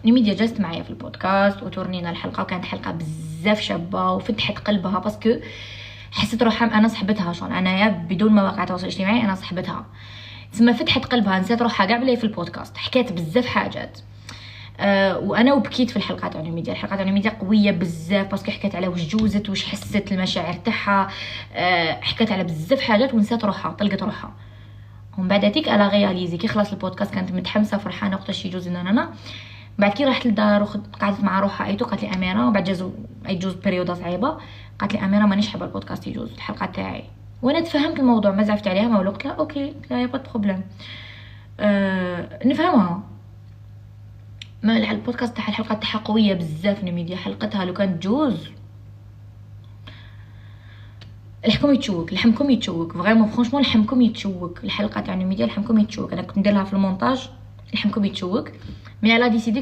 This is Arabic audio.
نميديا جلست معايا في البودكاست وتورنينا الحلقه، وكانت حلقه بزاف شابه وفتحت قلبها باسكو حسيت روحها انا صاحبتها، شلون انايا بدون مواقع التواصل الاجتماعي انا صاحبتها. تسمى فتحت قلبها، نسيت روحها كاع بلاي في البودكاست، حكيت بزاف حاجات. وانا وبكيت في الحلقات على الميديا. الحلقات على الميديا قويه بزاف باسكو حكيت على واش جوزت، واش حست، المشاعر تاعها. حكيت على بزاف حاجات ونسيت روحها، طلقت روحها. ومن بعد هذيك الا غياليزي كي خلاص البودكاست كانت متحمسه فرحانه وقتاش يجوز لنا. بعد كي رحت للدار قعدت مع روحها ايتو، قالت لي اميره، وبعد يجوز بريودا صعيبه، قالت لي اميره مانيش حابه البودكاست يجوز الحلقه تاعي. وانا تفهمت الموضوع، ما زعفت عليها ما قلت لها اوكي لا يا با بروبليم. نفهمها. ما البودكاست تاع الحلقه تاعها قويه بزاف. نميديا حلقتها لو كانت تجوز لحمكم يتشوك، لحمكم يتشوك فريمون فرانشمون، لحمكم يتشوك. الحلقه تاع نميديا لحمكم يتشوك. انا كنت ندير لها في المونتاج لحمكم يتشوك، مي على ديسيدي